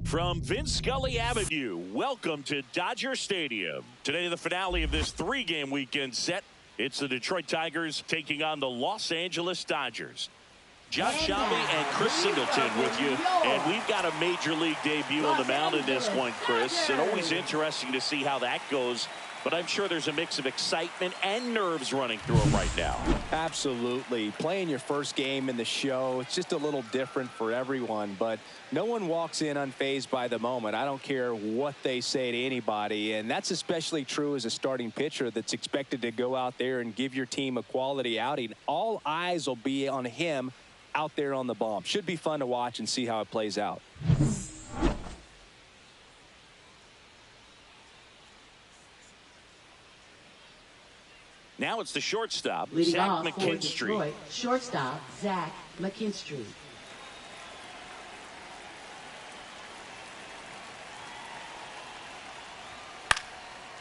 From Vince Scully Avenue, welcome to Dodger Stadium. Today, the finale of this three-game weekend set. It's the Detroit Tigers taking on the Los Angeles Dodgers. Josh Shambi and Chris Singleton with you. And we've got a major league debut on the mound at this point, Chris. And always interesting to see how that goes. But I'm sure there's a mix of excitement and nerves running through him right now. Absolutely. Playing your first game in the show, it's just a little different for everyone. But no one walks in unfazed by the moment. I don't care what they say to anybody. And that's especially true as a starting pitcher that's expected to go out there and give your team a quality outing. All eyes will be on him out there on the bump. Should be fun to watch and see how it plays out. Now it's the shortstop, Leading Zach off McKinstry. Detroit, shortstop, Zach McKinstry.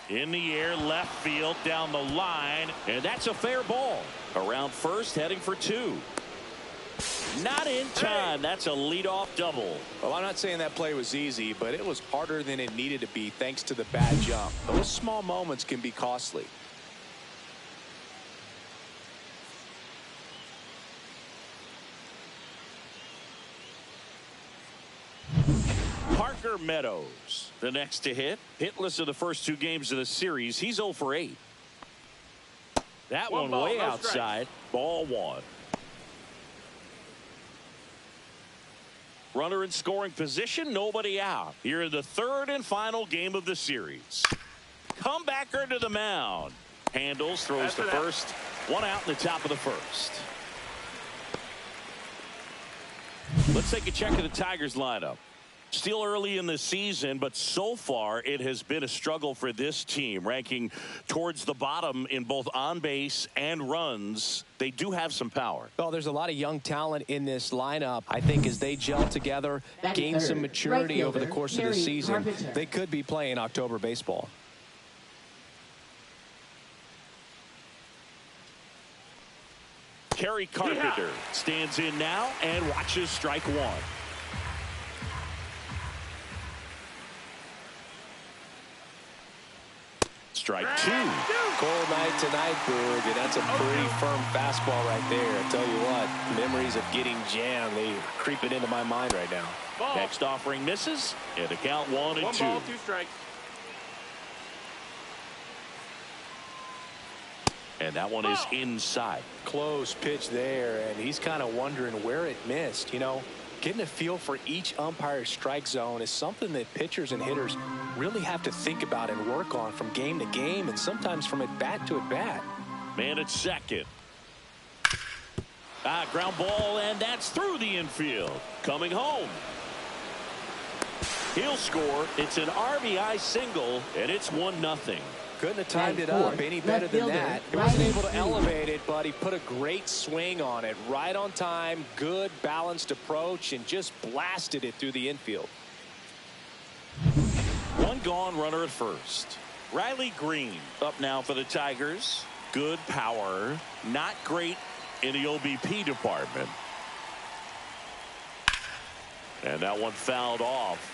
In the air, left field, down the line, and that's a fair ball. Around first, heading for two. Not in time. That's a leadoff double. Well, I'm not saying that play was easy, but it was harder than it needed to be thanks to the bad jump. Those small moments can be costly. Parker Meadows, the next to hit. Hitless in the first two games of the series. He's 0 for 8. That one way outside. Ball one. Runner in scoring position, nobody out. Here in the third and final game of the series. Comebacker to the mound. Handles, throws to first. One out in the top of the first. Let's take a check of the Tigers lineup. Still early in the season, but so far it has been a struggle for this team, ranking towards the bottom in both on base and runs. They do have some power. Well, there's a lot of young talent in this lineup. I think as they gel together, gain some maturity over the course of the season, they could be playing October baseball. Kerry Carpenter stands in now and watches strike one. Strike two. Cold night tonight, Berg, and that's a pretty firm fastball right there. I tell you what, memories of getting jammed, they are creeping into my mind right now. Ball. Next offering misses, and the count 1 and 2. 1 ball, 2 strikes. And that one is inside. Close pitch there, and he's kind of wondering where it missed. You know, getting a feel for each umpire's strike zone is something that pitchers and hitters really have to think about and work on from game to game and sometimes from at bat to at bat. Man at second. Ground ball, and that's through the infield. Coming home. He'll score. It's an RBI single, and it's 1-0. Couldn't have timed it up any better than that. He wasn't able to elevate it, but he put a great swing on it. Right on time, good balanced approach, and just blasted it through the infield. One gone, runner at first. Riley Green up now for the Tigers. Good power, not great in the OBP department. And that one fouled off.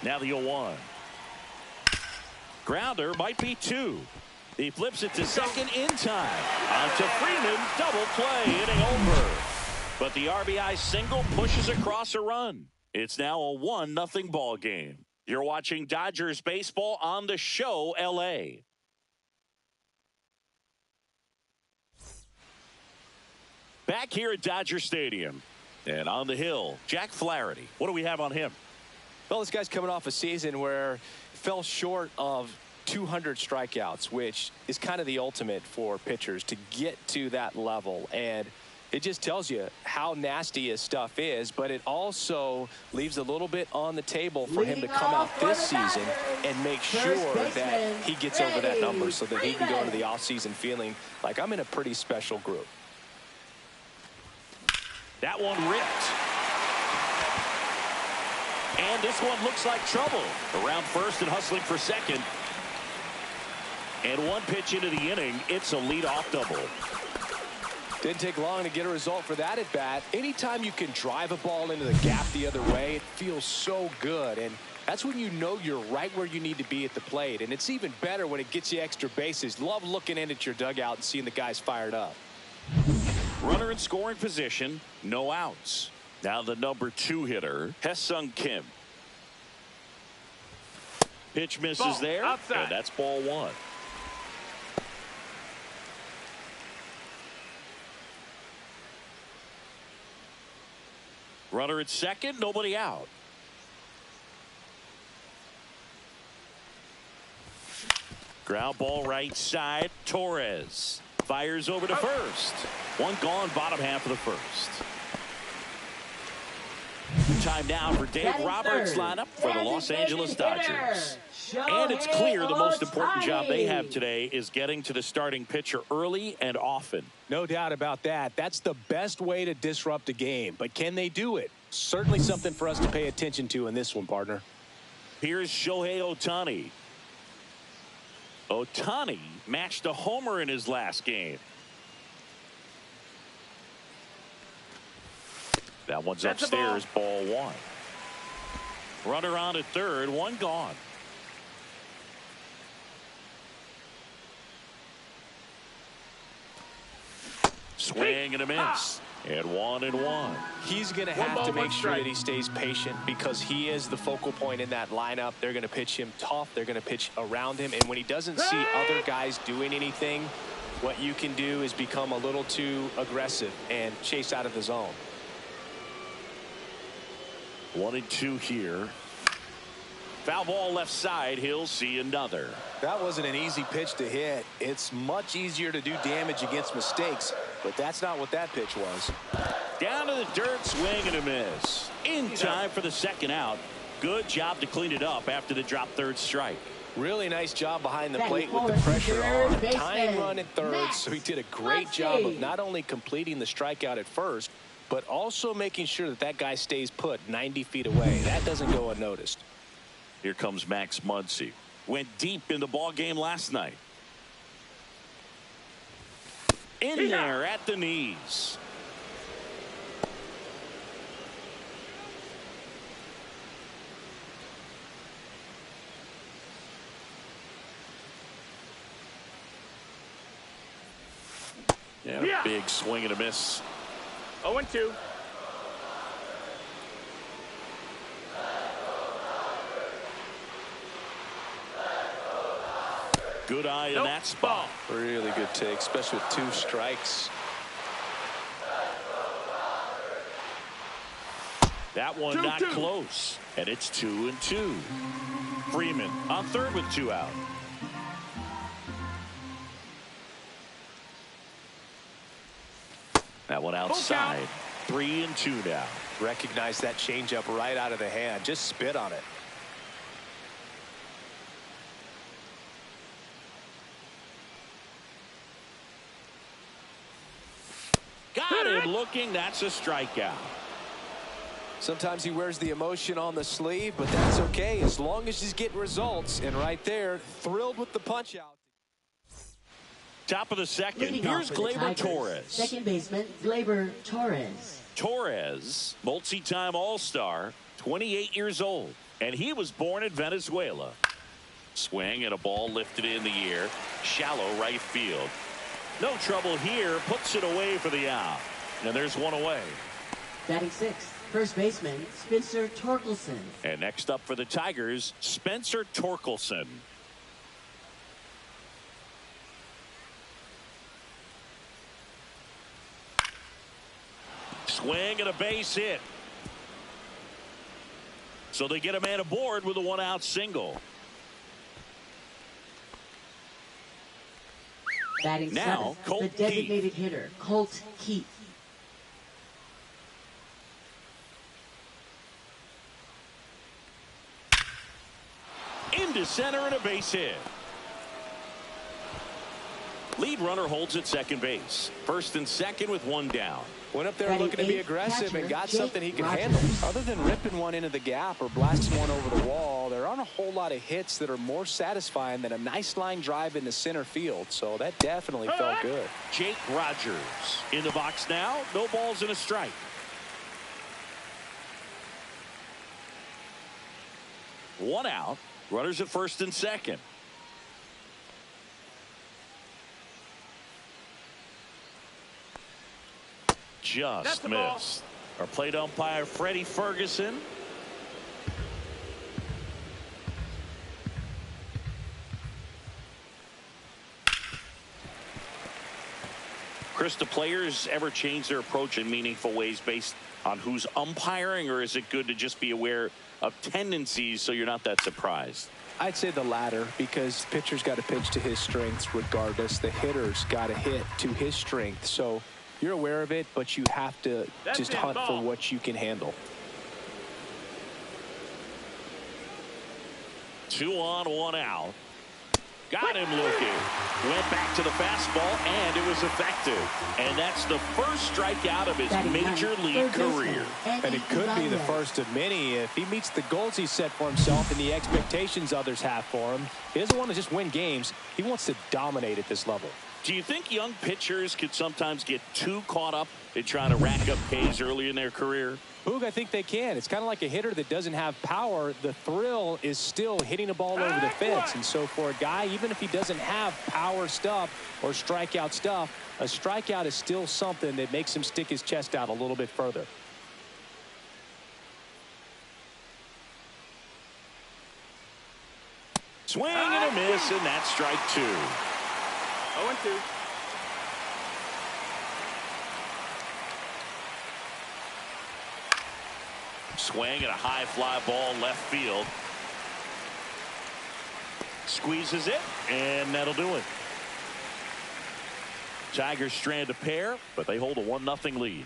Now the 0-1. Grounder might be 2. He flips it to second in time. On to Freeman, double play, inning over. But the RBI single pushes across a run. It's now a 1-0 ball game. You're watching Dodgers baseball on the show LA. Back here at Dodger Stadium. And on the hill, Jack Flaherty. What do we have on him? Well, this guy's coming off a season where he fell short of 200 strikeouts, which is kind of the ultimate for pitchers to get to that level. And it just tells you how nasty his stuff is, but it also leaves a little bit on the table for him to come out this season and make sure that he gets over that number so that he can go into the offseason feeling like I'm in a pretty special group. That one ripped. And this one looks like trouble. Around first and hustling for second. And one pitch into the inning, it's a leadoff double. Didn't take long to get a result for that at bat. Anytime you can drive a ball into the gap the other way, it feels so good. And that's when you know you're right where you need to be at the plate. And it's even better when it gets you extra bases. Love looking in at your dugout and seeing the guys fired up. Runner in scoring position, no outs. Now the number 2 hitter, Hae-Sung Kim. Pitch misses ball, there, outside. and that's ball 1. Runner at second, nobody out. Ground ball right side. Torres fires over to first. One gone, bottom half of the first. Time now for Dave Roberts' lineup for the Los Angeles Dodgers. And it's clear the most important job they have today is getting to the starting pitcher early and often. No doubt about that. That's the best way to disrupt a game. But can they do it? Certainly something for us to pay attention to in this one, partner. Here's Shohei Ohtani. Ohtani matched a homer in his last game. That one's That's upstairs, ball 1. Runner on at third, one gone. Swing and a miss. And 1-1. He's going to have to make sure that he stays patient because he is the focal point in that lineup. They're going to pitch him tough. They're going to pitch around him. And when he doesn't see other guys doing anything, what you can do is become a little too aggressive and chase out of the zone. 1-2 here. Foul ball left side. He'll see another. That wasn't an easy pitch to hit. It's much easier to do damage against mistakes, but that's not what that pitch was. Down to the dirt, swing and a miss. In time for the second out. Good job to clean it up after the drop third strike. Really nice job behind the plate with the pressure on. Tying run at third, so he did a great job of not only completing the strikeout at first, but also making sure that that guy stays put 90 feet away. That doesn't go unnoticed. Here comes Max Muncy. Went deep in the ball game last night. In there at the knees. Yeah, big swing and a miss. 0-2. Good eye in that spot. Really good take, especially with 2 strikes. That one not close. And it's 2-2. Freeman on third with 2 out. That one outside. 3-2 now. Recognize that changeup right out of the hand. Just spit on it. Got him looking. That's a strikeout. Sometimes he wears the emotion on the sleeve, but that's okay as long as he's getting results. And right there, thrilled with the punch out. Top of the second. Leading Here's off for the Gleyber Tigers, Torres. Second baseman, Gleyber Torres. Torres, multi-time All-Star, 28 years old, and he was born in Venezuela. Swing and a ball lifted in the air. Shallow right field. No trouble here. Puts it away for the out. And there's one away. Batting sixth, first baseman, Spencer Torkelson. And next up for the Tigers, Spencer Torkelson. Swing and a base hit. So they get a man aboard with a 1-out single. Batting Now, seventh, Colt the designated hitter, Colt Keith. Into center and a base hit. Lead runner holds at second base. First and second with 1 down. Went up there Batting looking to be eighth, aggressive catcher, and got Jake something he could Rogers. handle. Other than ripping one into the gap or blasting one over the wall, baseball, there aren't a whole lot of hits that are more satisfying than a nice line drive into center field. So that definitely felt good. Jake Rogers in the box now. No balls and a strike. One out. Runners at first and second. Just missed. Our plate umpire, Freddie Ferguson. Chris, do players ever change their approach in meaningful ways based on who's umpiring, or is it good to just be aware of tendencies so you're not that surprised? I'd say the latter, because pitcher's got to pitch to his strengths regardless. The hitter's got to hit to his strength. So you're aware of it, but you have to just hunt for what you can handle. 2 on, 1 out. Got him looking. Went back to the fastball, and it was effective. And that's the first strikeout of his major league career. And it could be the first of many if he meets the goals he set for himself and the expectations others have for him. He doesn't want to just win games. He wants to dominate at this level. Do you think young pitchers could sometimes get too caught up in trying to rack up Ks early in their career? Boog, I think they can. It's kind of like a hitter that doesn't have power. The thrill is still hitting a ball over the fence. And so for a guy, even if he doesn't have power stuff or strikeout stuff, a strikeout is still something that makes him stick his chest out a little bit further. Swing and a miss, and that's strike 2. 0-2. Swing at a high fly ball left field. Squeezes it, and that'll do it. Tigers strand a pair, but they hold a 1-0 lead.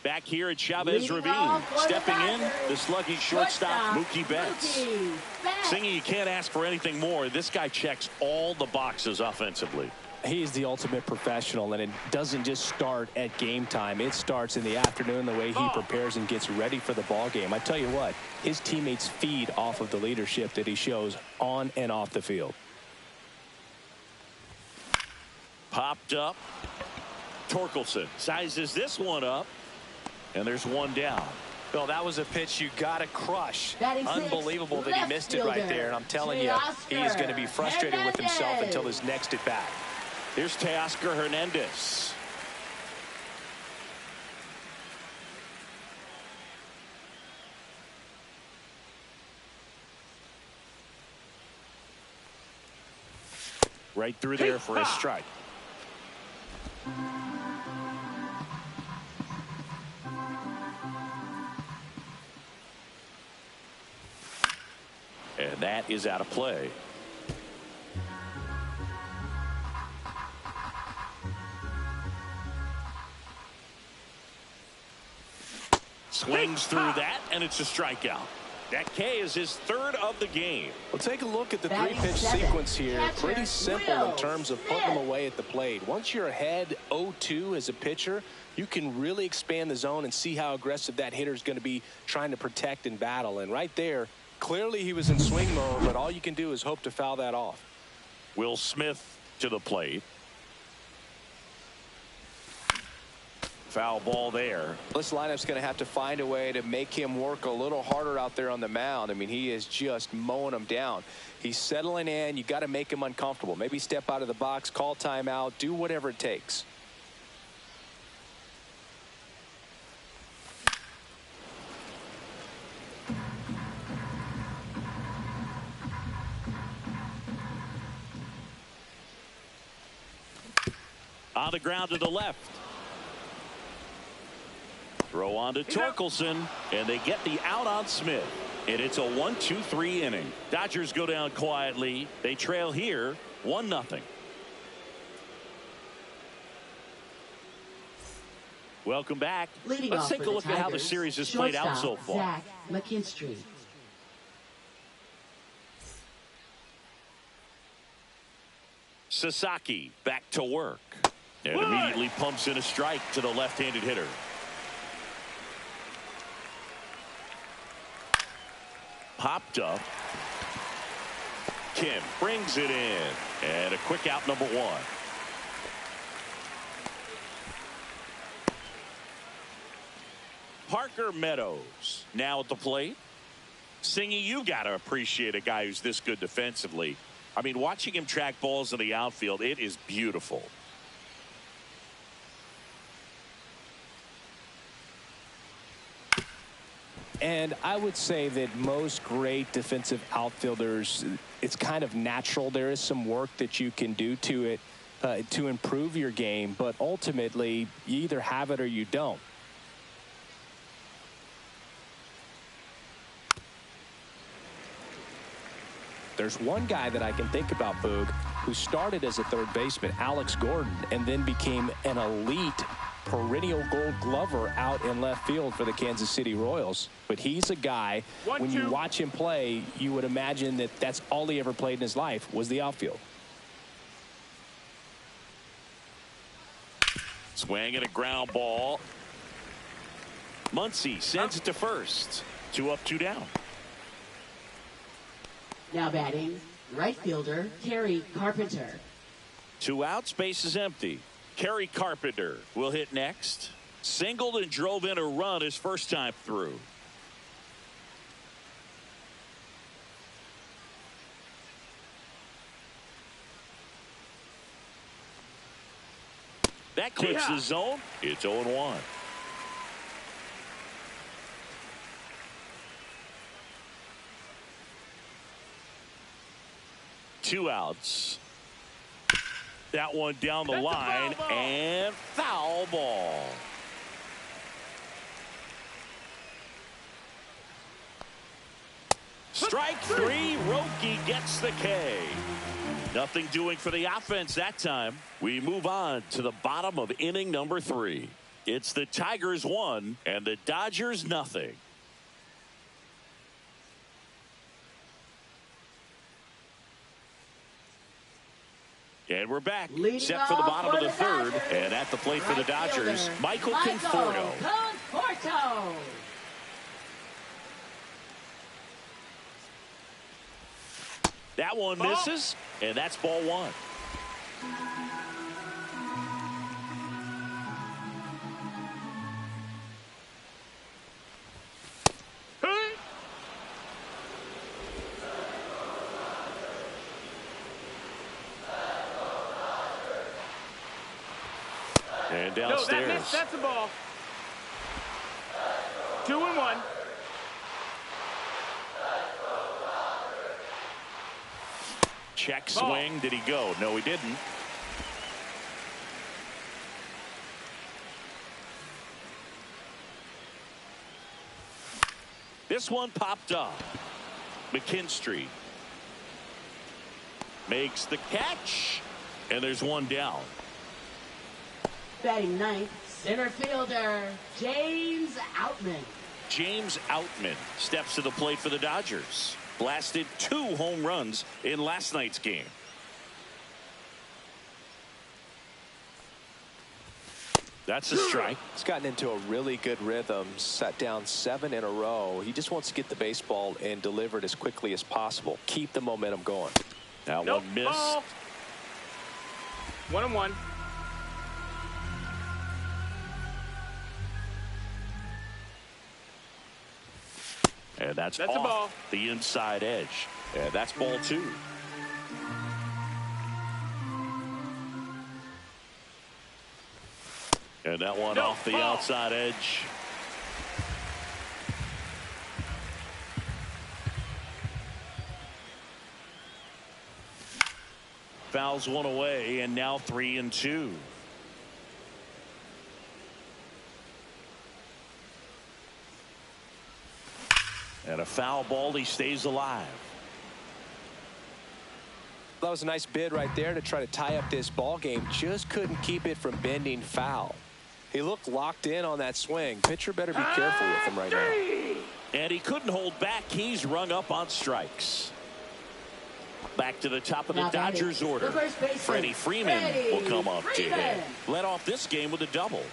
Back here at Chavez Ravine, stepping in, the sluggy shortstop, Mookie Betts. Singy, you can't ask for anything more. This guy checks all the boxes offensively. He's the ultimate professional, and it doesn't just start at game time. It starts in the afternoon, the way he prepares and gets ready for the ball game. I tell you what, his teammates feed off of the leadership that he shows on and off the field. Popped up. Torkelson sizes this one up. And there's one down. Well, that was a pitch you got to crush. Unbelievable that he missed it right there. And I'm telling you, he's going to be frustrated with himself until his next at bat. Here's Teoscar Hernandez. Right through there for a strike. And that is out of play. Swings through that, and it's a strikeout. That K is his 3rd of the game. Well, take a look at the 3-pitch sequence here. Pretty simple in terms of putting them away at the plate. Once you're ahead 0-2 as a pitcher, you can really expand the zone and see how aggressive that hitter is going to be trying to protect and battle. And right there, clearly he was in swing mode, but all you can do is hope to foul that off. Will Smith to the plate. Foul ball there. This lineup's going to have to find a way to make him work a little harder out there on the mound. I mean, he is just mowing them down. He's settling in. You got to make him uncomfortable. Maybe step out of the box, call timeout, do whatever it takes. On the ground to the left. Throw on to Torkelson, and they get the out on Smith. And it's a 1-2-3 inning. Dodgers go down quietly. They trail here 1-0. Welcome back. Let's take a look at how the series has played out so far. Zach McKinstry. Sasaki back to work. And immediately pumps in a strike to the left-handed hitter. Popped up. Kim brings it in. And a quick out, number one. Parker Meadows now at the plate. Singy, you got to appreciate a guy who's this good defensively. I mean, watching him track balls in the outfield, it is beautiful. And I would say that most great defensive outfielders, it's kind of natural. There is some work that you can do to it to improve your game, but ultimately you either have it or you don't. There's one guy that I can think about, Boog, who started as a third baseman, Alex Gordon, and then became an elite perennial Gold Glover out in left field for the Kansas City Royals. But he's a guy, when you watch him play, you would imagine that that's all he ever played in his life was the outfield. Swing and a ground ball. Muncy sends it to first. 2 up, 2 down. Now batting, right fielder, Kerry Carpenter. 2 outs, base is empty. Kerry Carpenter will hit next. Singled and drove in a run his first time through. That clips the zone. It's 0-1. Two outs. That one down the line and foul ball. Strike 3. Roki gets the K. Nothing doing for the offense that time. We move on to the bottom of inning number 3. It's the Tigers 1 and the Dodgers nothing. And we're back, set for the bottom of the third. And at the plate for the Dodgers, Michael Conforto. That one misses, and that's ball 1. And downstairs. No, that's a ball. 2-1. Check swing. Did he go? No, he didn't. This one popped up. McKinstry makes the catch, and there's one down. Batting ninth, center fielder, James Outman. James Outman steps to the plate for the Dodgers. Blasted 2 home runs in last night's game. That's a strike. He's gotten into a really good rhythm, set down 7 in a row. He just wants to get the baseball and deliver it as quickly as possible. Keep the momentum going. That one missed. 1-1. And that's a off ball. The inside edge. And that's ball 2. And that one off the outside edge. Fouls one away, and now 3-2. And a foul ball. He stays alive. That was a nice bid right there to try to tie up this ball game. Just couldn't keep it from bending foul. He looked locked in on that swing. Pitcher better be careful with him right now. And he couldn't hold back. He's rung up on strikes. Back to the top of the Now batting, Dodgers order. the first baseman, Freddie Freeman will come up to Freeman. hit. Led off this game with a double.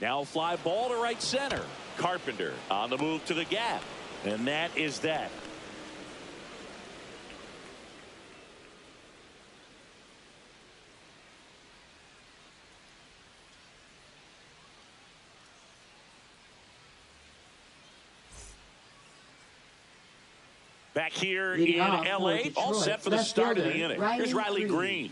Now fly ball to right center. Carpenter on the move to the gap. And that is that. Back here Leading in off for L.A., all Detroit, set for the left start of the fielder, inning. Here's Riley Riley Green.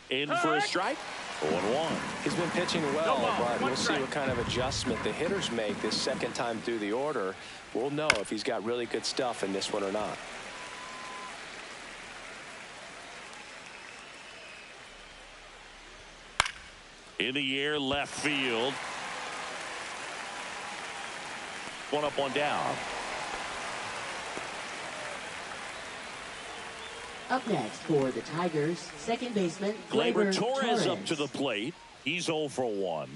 In for a strike. 0-1. He's been pitching well, but we'll see what kind of adjustment the hitters make this second time through the order. We'll know if he's got really good stuff in this one or not. In the air, left field. One up, one down. Up next for the Tigers, second baseman Gleyber Torres up to the plate. He's 0 for 1.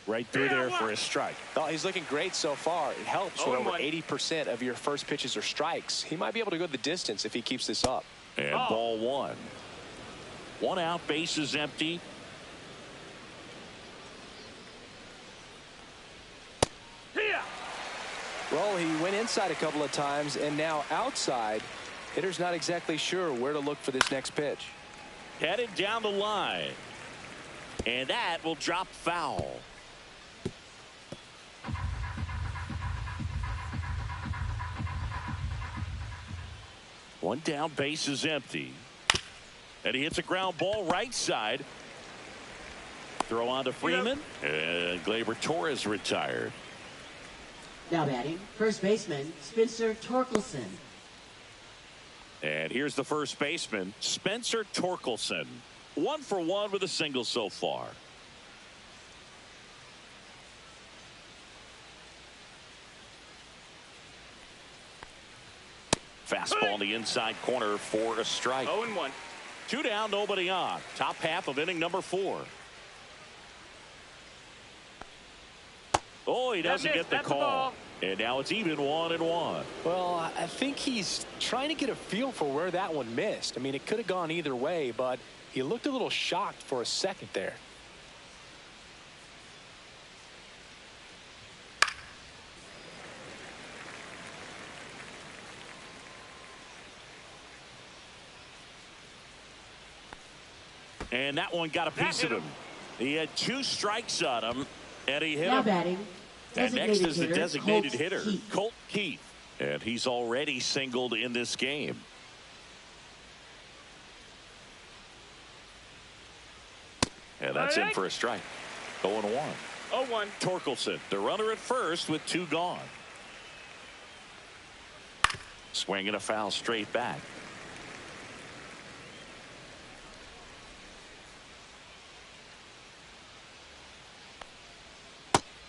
Right through there for a strike. Oh, he's looking great so far. It helps when over 80% of your first pitches are strikes. He might be able to go the distance if he keeps this up. And ball one. One out, bases empty. Well, he went inside a couple of times and now outside. Hitter's not exactly sure where to look for this next pitch. Headed down the line. And that will drop foul. One down, base is empty. And he hits a ground ball right side. Throw on to Freeman. And Gleyber Torres retired. Now batting, first baseman Spencer Torkelson. And here's the first baseman, Spencer Torkelson. 1 for 1 with a single so far. Fastball in the inside corner for a strike. 0-1. 2 down, nobody on. Top half of inning number 4. Oh, he doesn't get the call. And now it's even 1-1. Well, I think he's trying to get a feel for where that one missed. I mean, it could have gone either way, but he looked a little shocked for a second there. And that one got a piece of him. He had 2 strikes on him, and he hit Now him. batting, And next is the hitter, designated Colt hitter, Keith. Colt Keith. And he's already singled in this game. And that's in for a strike. 0-1. 0-1. Torkelson, the runner at first with 2 gone. Swinging a foul straight back.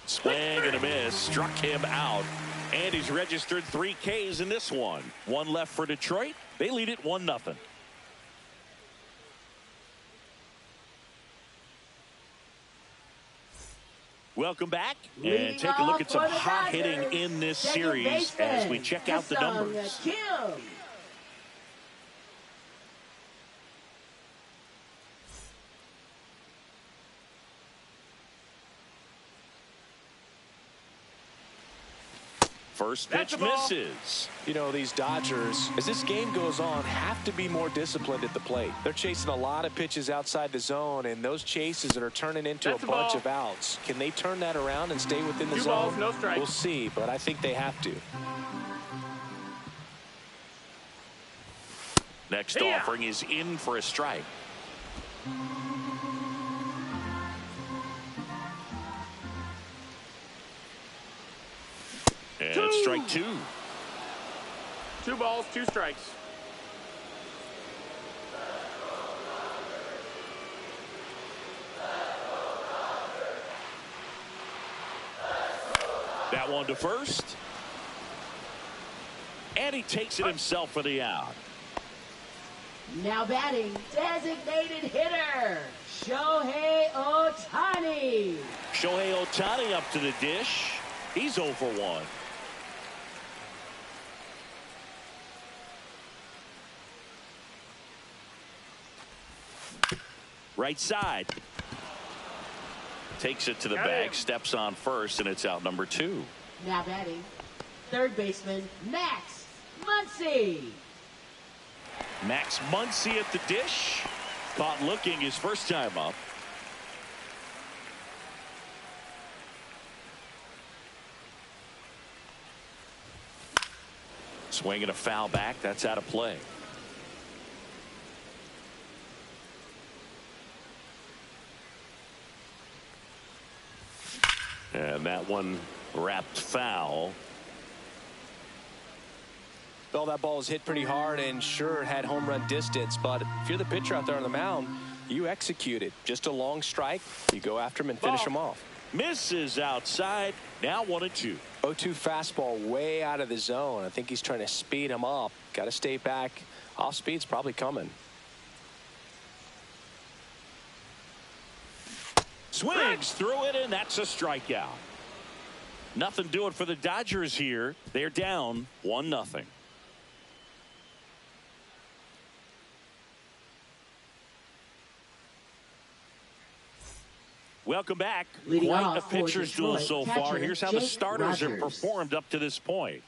Swing and a miss. Struck him out. And he's registered 3 Ks in this one. 1 left for Detroit. They lead it 1-0. Welcome back. And take a look at some hot hitting in this series as we check out the numbers. Kim. First That's pitch the ball. misses. You know, these Dodgers, as this game goes on, have to be more disciplined at the plate. They're chasing a lot of pitches outside the zone, and those chases that are turning into That's a the bunch ball. of outs. Can they turn that around and stay within the 2 zone? balls, no strikes. We'll see, but I think they have to. Next Yeah. offering is in for a strike. And 2. strike 2. 2 balls, 2 strikes. That one to first. And he takes it himself for the out. Now batting, designated hitter, Shohei Ohtani. Shohei Ohtani up to the dish. He's 0 for 1. Right side. Takes it to the Got bag, him. steps on first, and it's out number 2. Now batting, third baseman, Max Muncy. Max Muncy at the dish. Caught looking his first time up. Swinging a foul back. That's out of play. And that one wrapped foul. Well, that ball was hit pretty hard and sure had home run distance, but if you're the pitcher out there on the mound, you execute it. Just a long strike, you go after him and finish him off. Misses outside. Now 1-2. 0-2 fastball way out of the zone. I think he's trying to speed him up. Got to stay back. Off speed's probably coming. Swings through it, and that's a strikeout. Nothing doing for the Dodgers here. They're down 1-0. Welcome back. Leading Quite a off for pitcher's duel Detroit, so far. catcher Here's how the Jake starters have Rogers. performed up to this point.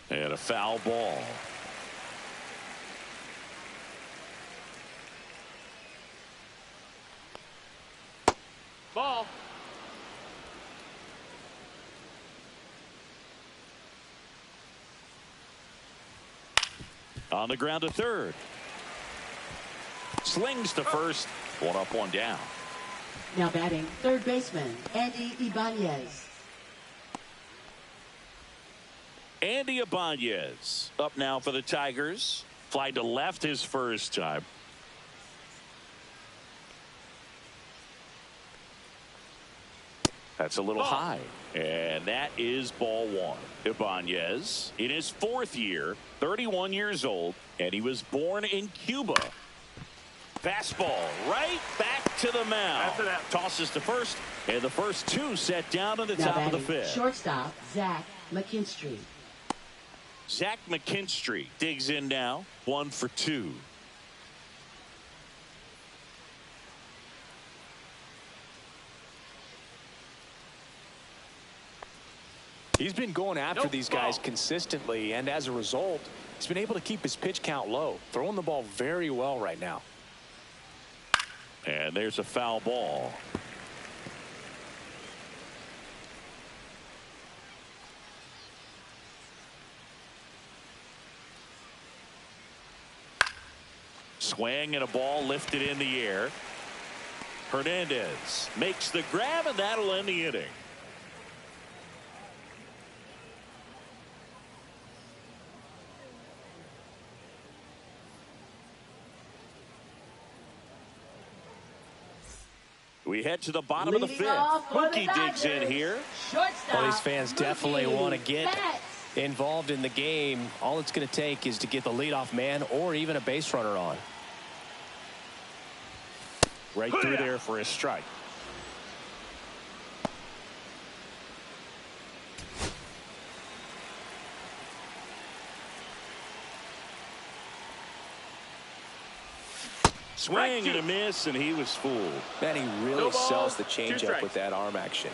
And a foul ball. Ball. On the ground to third. Slings to first. 1 up, 1 down. Now batting, third baseman, Andy Ibanez. Andy Ibanez up now for the Tigers. Fly to left his first time. That's a little high. And that is ball 1. Ibanez in his 4th year, 31 years old, and he was born in Cuba. Fastball right back to the mound. That's it out. Tosses to first, and the first 2 set down in the Now top of the batting, 5th. shortstop, Zach McKinstry. Zach McKinstry digs in now. 1 for 2. He's been going after Nope, these guys ball. consistently, and as a result, he's been able to keep his pitch count low. Throwing the ball very well right now. And there's a foul ball. Swing and a ball lifted in the air. Hernandez makes the grab, and that'll end the inning. We head to the bottom of the Leading 5th. off for the Mookie digs in Dodgers, here. Shortstop, Well, these fans definitely Mookie want to get Betts. involved in the game. All it's going to take is to get the leadoff man or even a base runner on. Right through there for a strike. Swing and a miss, and he was fooled. Man, he really No balls, sells the 2 changeup strikes. with that arm action.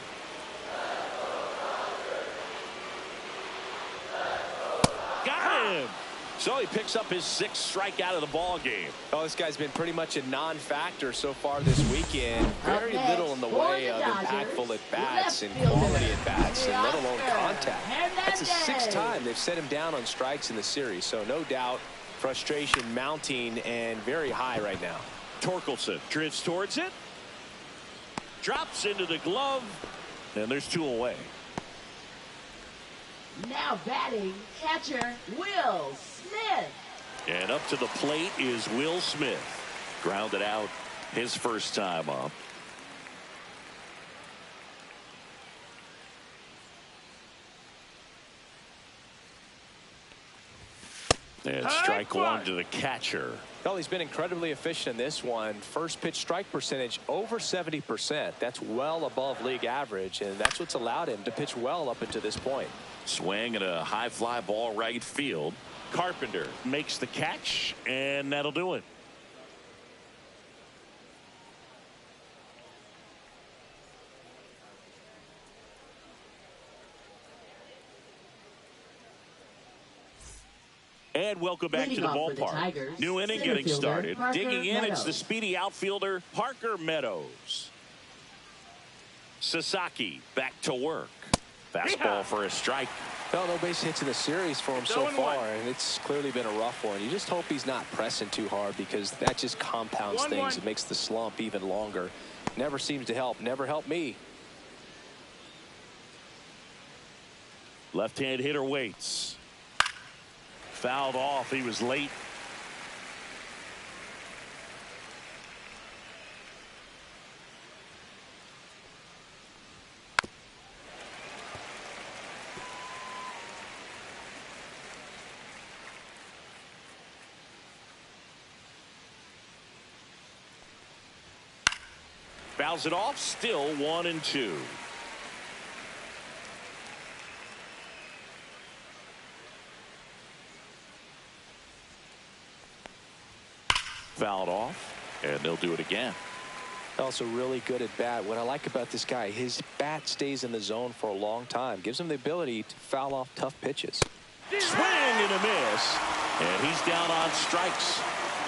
Got him. So he picks up his 6th strikeout of the ball game. Oh, this guy's been pretty much a non-factor so far this weekend. Very Up little in the next for way the of Dodgers, impactful at-bats and left fielder, quality at-bats, and let alone Teoscar contact. That's the 6th Hernandez. time they've set him down on strikes in the series. So no doubt frustration mounting and very high right now. Torkelson drifts towards it. Drops into the glove. And there's 2 away. Now batting, catcher Will Smith. And up to the plate is Will Smith. Grounded out his first time up. And strike 1 to the catcher. Well, he's been incredibly efficient in this one. First pitch strike percentage over 70%. That's well above league average, and that's what's allowed him to pitch well up until this point. Swing and a high fly ball right field. Carpenter makes the catch, and that'll do it. And welcome back to Leading the off for the ballpark. Tigers, New inning center getting fielder, started. Parker Digging in, it's the Meadows. speedy outfielder, Parker Meadows. Sasaki back to work. Fastball for a strike. Well, no base hits in the series for him so 0-1. far, and it's clearly been a rough one. You just hope he's not pressing too hard, because that just compounds 1-1. things. It makes the slump even longer. Never seems to help. Never helped me. Left-hand hitter waits. Fouled off. He was late. Fouls it off. Still 1-2. Fouled off, and they'll do it again. Also really good at bat. What I like about this guy, his bat stays in the zone for a long time. Gives him the ability to foul off tough pitches. Swing and a miss, and he's down on strikes.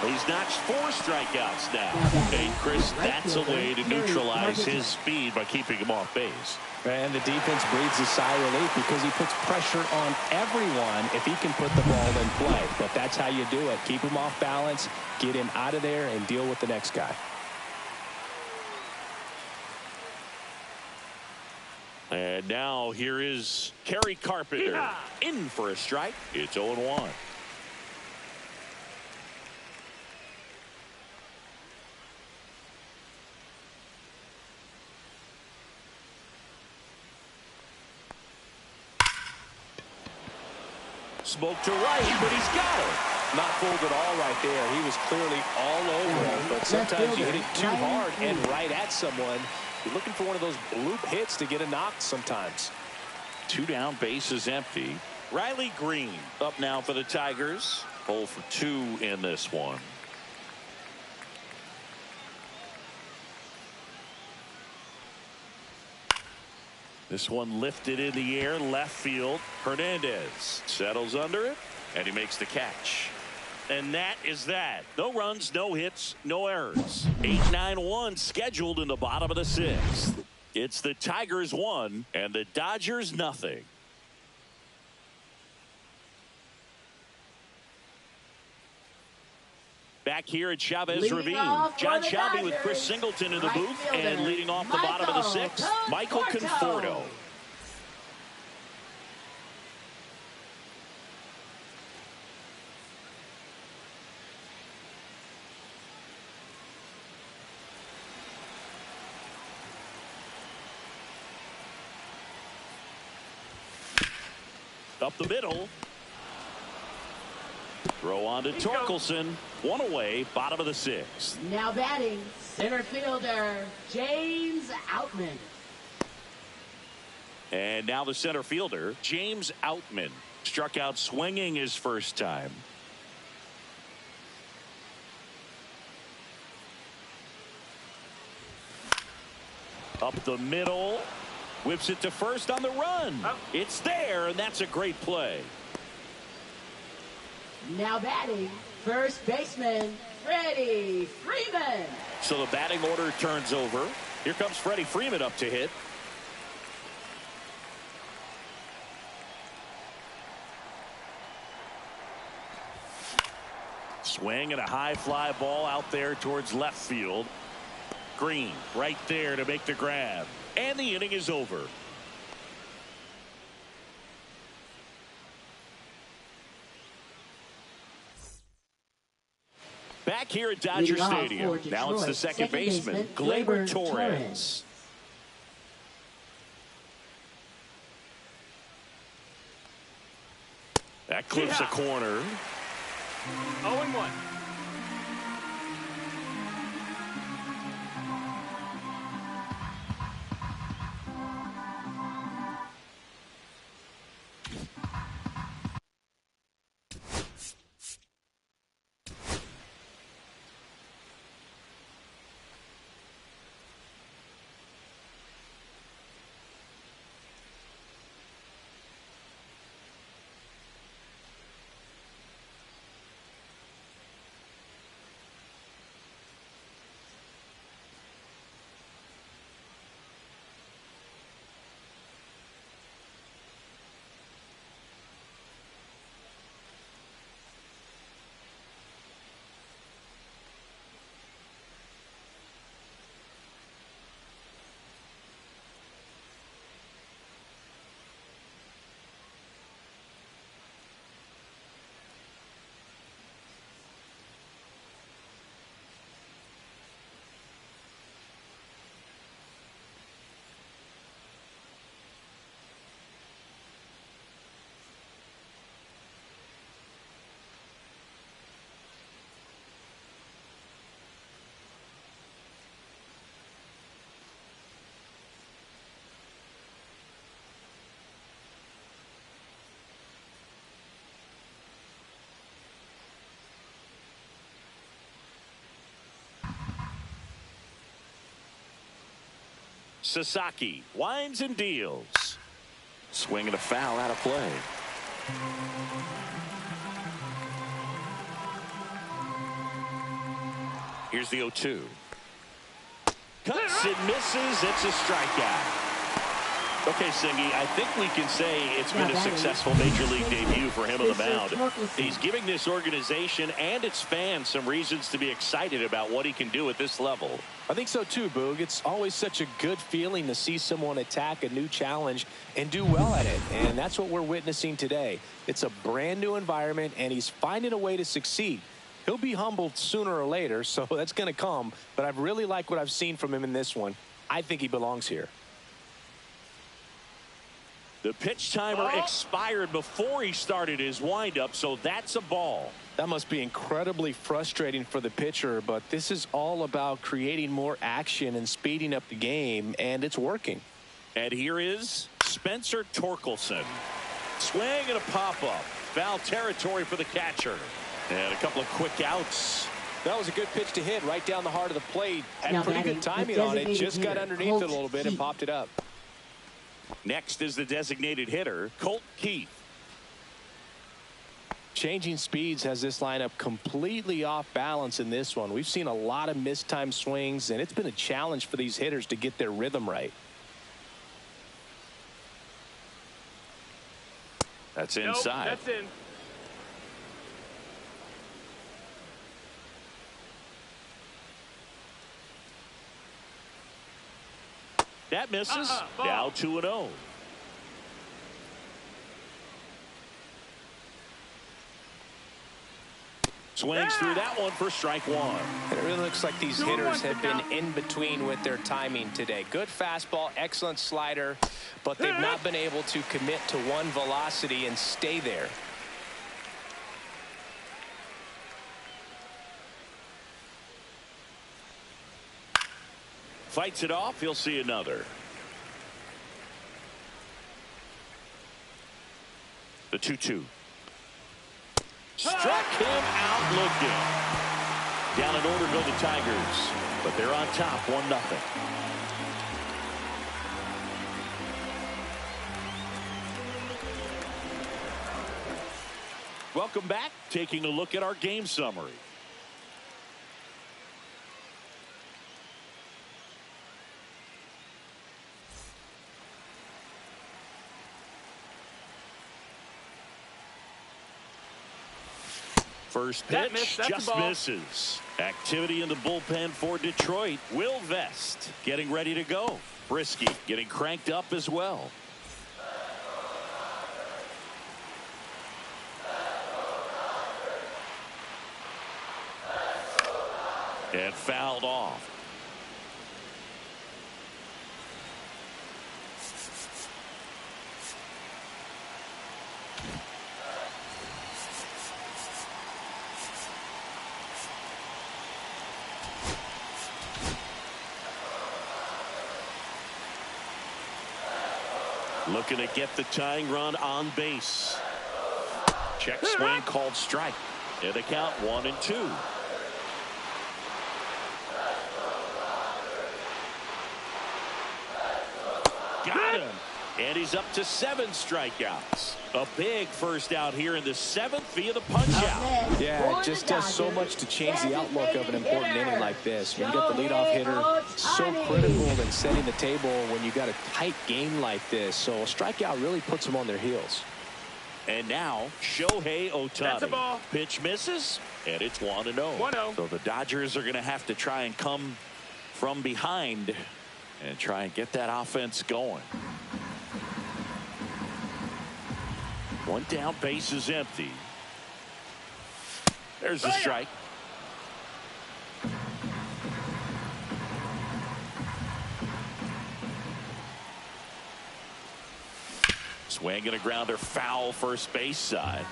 He's notched 4 strikeouts now. Hey, Chris, that's a way to neutralize his speed by keeping him off base. And the defense breathes a sigh of relief, because he puts pressure on everyone if he can put the ball in play. But that's how you do it. Keep him off balance, get him out of there, and deal with the next guy. And now here is Kerry Carpenter in for a strike. It's 0-1. Smoke to right, but he's got it. Not fooled at all right there. He was clearly all over him, but sometimes you hit it too hard and right at someone. You're looking for one of those bloop hits to get a knock sometimes. 2 down, bases empty. Riley Green up now for the Tigers. 0 for 2 in this one. This one lifted in the air, left field. Hernandez settles under it, and he makes the catch. And that is that. No runs, no hits, no errors. 8-9-1 scheduled in the bottom of the 6th. It's the Tigers 1 and the Dodgers nothing. Back here at Chavez Leading Ravine. off for John the Shelby with Chris Dodgers, Singleton in the right booth, fielder, and leading off the bottom of the 6th, Michael Conforto. Up the middle. Throw on to Torkelson. 1 away, bottom of the 6th. Now batting, center fielder James Outman. And now the center fielder, James Outman. Struck out swinging his first time. Up the middle. Whips it to first on the run. It's there, and that's a great play. Now batting, first baseman, Freddie Freeman. So the batting order turns over. Here comes Freddie Freeman up to hit. Swing and a high fly ball out there towards left field. Green right there to make the grab. And the inning is over. Back here at Dodger Stadium. Now it's the second baseman, Gleyber Torres. That clips a corner. 0-1. Sasaki winds and deals. Swing and a foul out of play. Here's the 0-2. Cuts and misses. It's a strikeout. Okay, Singy, I think we can say it's been a successful Major League debut for him on the mound. He's giving this organization and its fans some reasons to be excited about what he can do at this level. I think so too, Boog. It's always such a good feeling to see someone attack a new challenge and do well at it. And that's what we're witnessing today. It's a brand new environment, and he's finding a way to succeed. He'll be humbled sooner or later, so that's going to come. But I really like what I've seen from him in this one. I think he belongs here. The pitch timer expired before he started his windup, so that's a ball. That must be incredibly frustrating for the pitcher, but this is all about creating more action and speeding up the game, and it's working. And here is Spencer Torkelson. Swing and a pop-up. Foul territory for the catcher. And a couple of quick outs. That was a good pitch to hit right down the heart of the plate. Had Now pretty good timing on it. Just got underneath it a little bit and popped it up. Next is the designated hitter, Colt Keith. Changing speeds has this lineup completely off balance in this one. We've seen a lot of mistimed swings, and it's been a challenge for these hitters to get their rhythm right. That's inside. Nope, that's in. That misses. Now 2-0. Swings through that one for strike one. And it really looks like these hitters have been in between with their timing today. Good fastball, excellent slider, but they've not been able to commit to one velocity and stay there. Fights it off. He'll see another. The 2-2. Struck him out looking. Down in order go the Tigers, but they're on top 1-0. Welcome back. Taking a look at our game summary. First pitch just misses. Activity in the bullpen for Detroit. Will Vest getting ready to go. Brisky getting cranked up as well. And fouled off. Looking to get the tying run on base. Check swing called strike. And the count 1-2. Got him. And he's up to 7 strikeouts. A big first out here in the 7th via the punch out. Yeah, it just does so much to change the outlook of an important inning like this. When you got the leadoff hitter, so critical in setting the table when you got a tight game like this. So a strikeout really puts them on their heels. And now Shohei Ohtani. That's a ball. Pitch misses, and it's 1-0. 1-0. So the Dodgers are going to have to try and come from behind and try and get that offense going. One down, base is empty. There's the strike. Swinging a grounder foul first base side.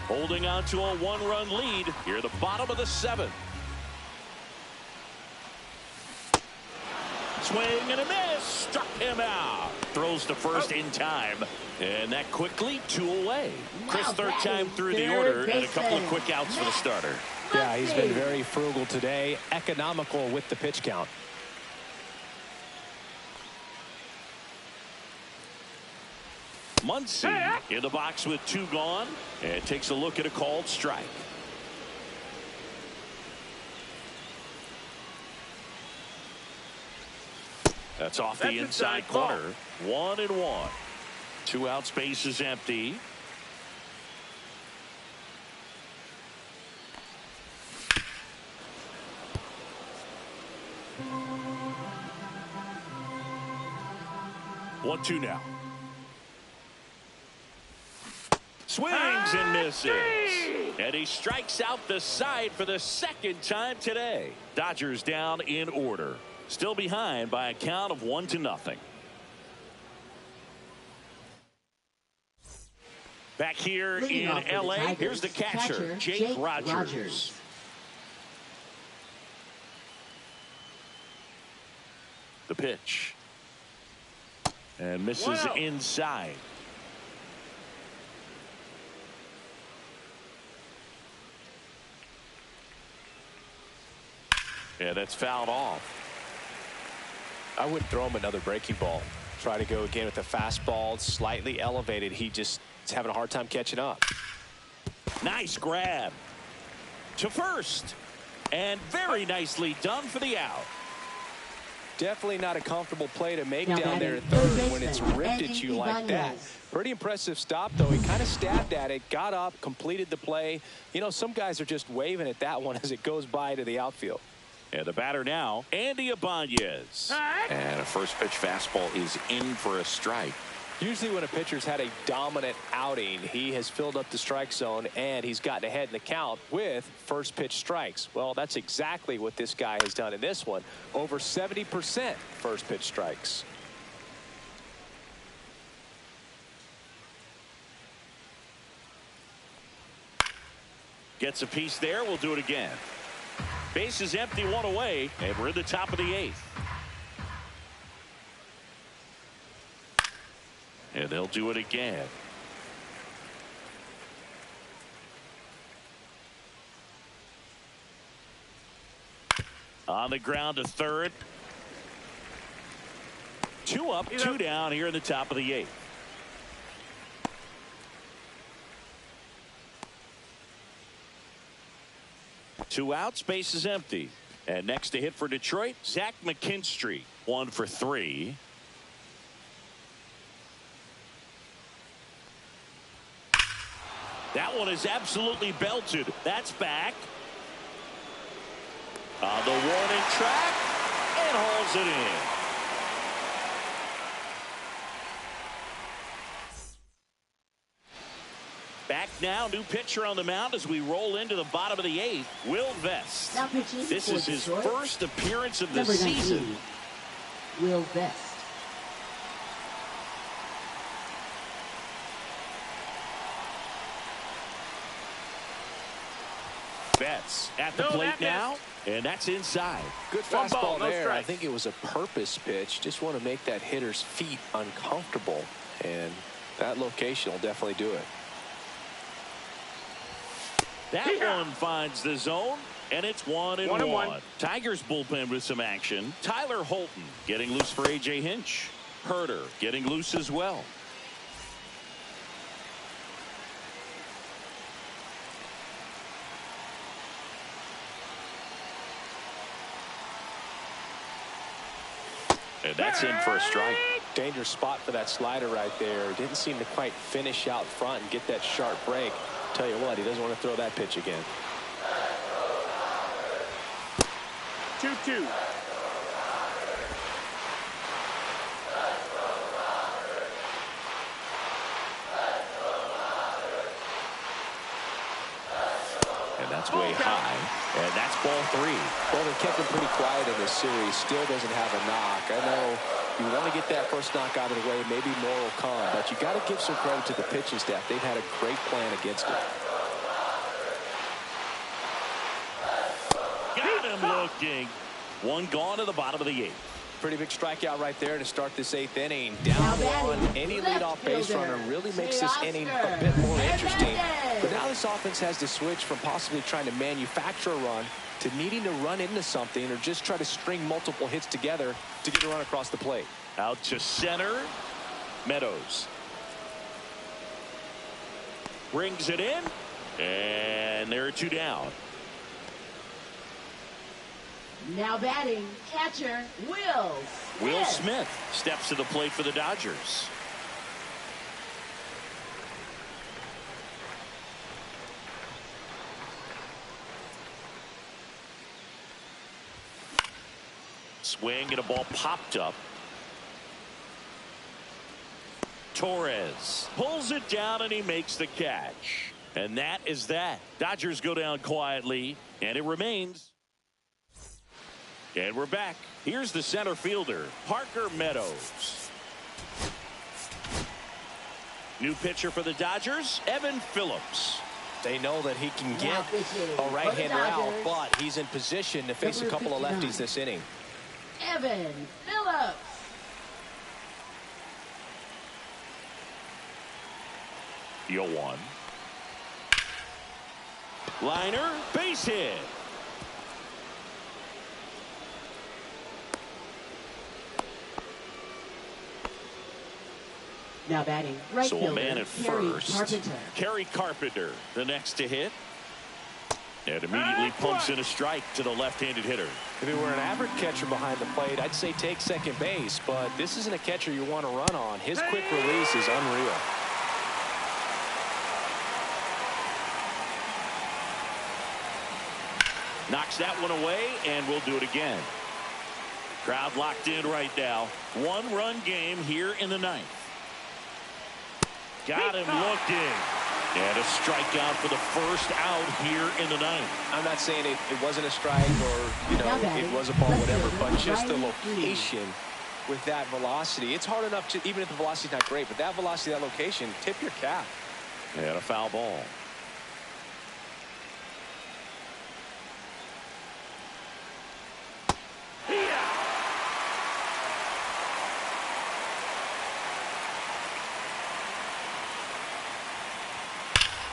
Holding on to a 1-run lead here at the bottom of the 7th. Swing and a miss. Struck him out. Throws to first in time. And that quickly 2 away. Chris, third time through the order and a couple of quick outs for the starter. Yeah, he's been very frugal today. Economical with the pitch count. Muncy in the box with 2 gone. And takes a look at a called strike. That's off the inside corner. 1-1. 2 outs, base is empty. One, 2 now. Swings and misses. And he strikes out the side for the 2nd time today. Dodgers down in order. Still behind by a count of 1-0. Back here in L.A., here's the catcher, Jake Rogers. The pitch. And misses inside. Yeah, that's fouled off. I wouldn't throw him another breaking ball. Try to go again with the fastball, slightly elevated. He just is having a hard time catching up. Nice grab to first, and very nicely done for the out. Definitely not a comfortable play to make down there at third when it's ripped at you like that. Pretty impressive stop, though. He kind of stabbed at it, got up, completed the play. You know, some guys are just waving at that one as it goes by to the outfield. And the batter now, Andy Ibanez. And a first pitch fastball is in for a strike. Usually when a pitcher's had a dominant outing, he has filled up the strike zone and he's gotten ahead in the count with first pitch strikes. Well, that's exactly what this guy has done in this one. Over 70% first pitch strikes. Gets a piece there. We'll do it again. Base is empty, 1 away, and we're in the top of the 8th. And they'll do it again. On the ground to third. 2 up, 2 down here in the top of the 8th. 2 outs, base is empty. And next to hit for Detroit, Zach McKinstry, 1 for 3. That one is absolutely belted. That's back. On the warning track, and hauls it in. Back now, new pitcher on the mound as we roll into the bottom of the 8th, Will Vest. This is his first appearance of the season. Will Vest. Betts at the plate now, and that's inside. Good fastball there. I think it was a purpose pitch. Just want to make that hitter's feet uncomfortable, and that location will definitely do it. That one finds the zone, and it's 1-1. Tigers bullpen with some action. Tyler Holton getting loose for A.J. Hinch. Herder getting loose as well. And that's in for a strike. Dangerous spot for that slider right there. Didn't seem to quite finish out front and get that sharp break. Tell you what, he doesn't want to throw that pitch again. 2-2. And that's way high. And that's ball 3. Well, they kept him pretty quiet in this series. Still doesn't have a knock. I know you want to get that first knock out of the way. Maybe more will come. But you got to give some credit to the pitching staff. They've had a great plan against it. Got him looking. One gone to the bottom of the 8th. Pretty big strikeout right there to start this 8th inning. Down one. Any leadoff base runner really makes this inning a bit more interesting. But now this offense has to switch from possibly trying to manufacture a run to needing to run into something or just try to string multiple hits together to get a run across the plate. Out to center. Meadows brings it in, and there are 2 down. Now batting, catcher Will Smith. Will Smith steps to the plate for the Dodgers. Swing and a ball popped up. Torres pulls it down and he makes the catch. And that is that. Dodgers go down quietly, and it remains. And we're back. Here's the center fielder, Parker Meadows. New pitcher for the Dodgers, Evan Phillips. They know that he can get a right-hander out, but he's in position to face a couple of lefties this inning. Evan Phillips. Deal 1. Liner, base hit. Now batting, right So fielder, a man at Kerry first. Carpenter. Kerry Carpenter, the next to hit. And immediately pumps in a strike to the left-handed hitter. If it were an average catcher behind the plate, I'd say take second base, but this isn't a catcher you want to run on. His quick release is unreal. Knocks that one away, and we'll do it again. Crowd locked in right now. 1-run game here in the 9th. Got him looking. And a strikeout for the first out here in the 9th. I'm not saying it wasn't a strike or, you know, it was a ball, whatever, but just the location with that velocity. It's hard enough to, even if the velocity's not great, but that velocity, that location, tip your cap. And a foul ball.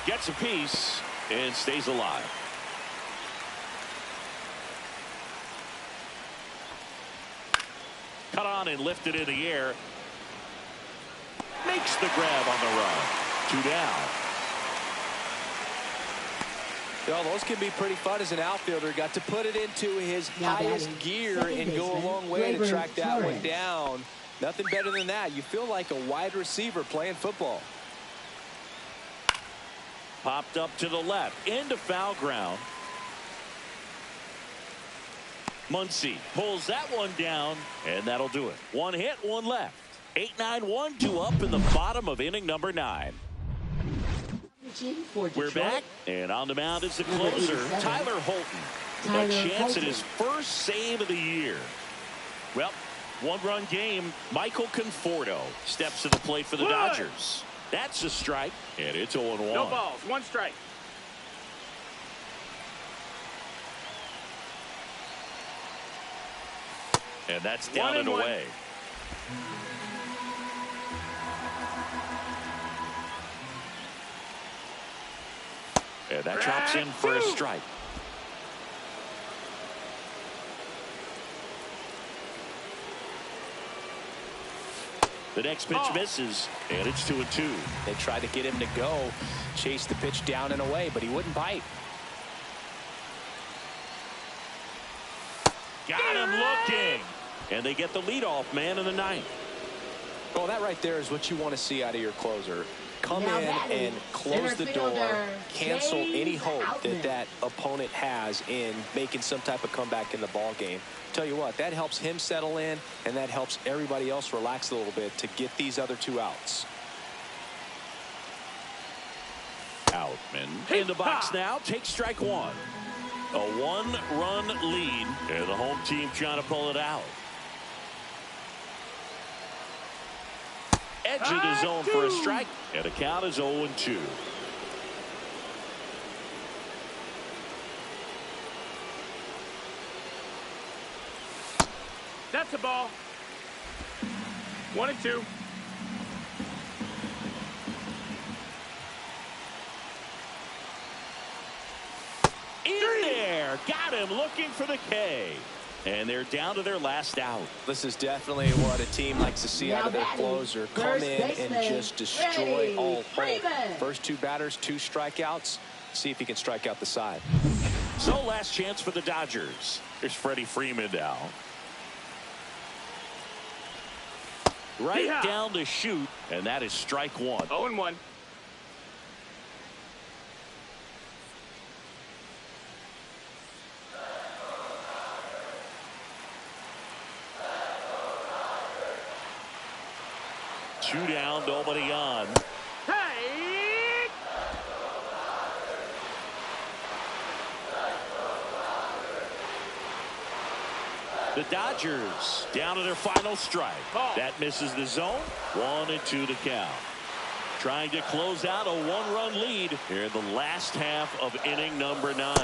Gets a piece and stays alive. Cut on and lifted in the air. Makes the grab on the run. 2 down. Well, those can be pretty fun as an outfielder. Got to put it into his Now highest batting, gear second and go a baseman, long way to Gleyber track that one Torres. down. Nothing better than that. You feel like a wide receiver playing football. Popped up to the left into foul ground. Muncy pulls that one down, and that'll do it. One hit, one left. 8-9, 1-2 up in the bottom of inning number 9. For We're Detroit, back, and on the mound is the Number closer, 87. Tyler Holton. Tyler A chance Holton. at his first save of the year. Well, one-run game. Michael Conforto steps to the plate for the Wood. Dodgers. That's a strike, and it's 0-1. No balls. 1 strike. And that's down 1 and 1. away. And that drops in for a strike. The next pitch misses, and it's 2-2. They tried to get him to go, chase the pitch down and away, but he wouldn't bite. Got him looking. And they get the leadoff man in the 9th. Well, that right there is what you want to see out of your closer. Come Now in batting, and close the center door, fielder, cancel any James hope Outman. that opponent has in making some type of comeback in the ball game. Tell you what, that helps him settle in, and that helps everybody else relax a little bit to get these other 2 outs. Outman in the box now. Takes strike 1. A 1-run lead, and the home team trying to pull it out. Edge of the zone for a strike, and the count is 0-2. That's a ball. 1-2. In there, got him looking for the K. And they're down to their last out. This is definitely what a team likes to see out of their closer. Come First in and baseman, just destroy Freddie all hope. Freeman. First 2 batters, 2 strikeouts. See if he can strike out the side. So last chance for the Dodgers. Here's Freddie Freeman now. Right Yeah. down to shoot, and that is strike 1. 0-1. Two down, nobody on. Hey! The Dodgers down to their final strike. Ball. That misses the zone. 1-2 to count. Trying to close out a 1-run lead here in the last half of inning number 9.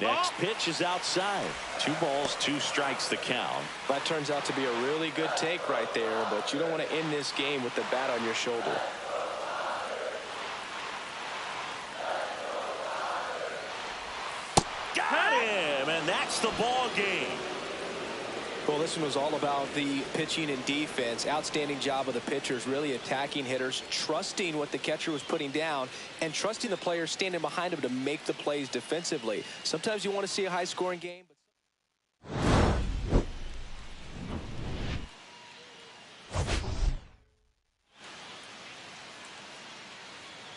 Next pitch is outside. 2 balls, 2 strikes the count. That turns out to be a really good take right there, but you don't want to end this game with the bat on your shoulder. Got him, and that's the ball game. Well, this one was all about the pitching and defense. Outstanding job of the pitchers, really attacking hitters, trusting what the catcher was putting down, and trusting the players standing behind him to make the plays defensively. Sometimes you want to see a high-scoring game.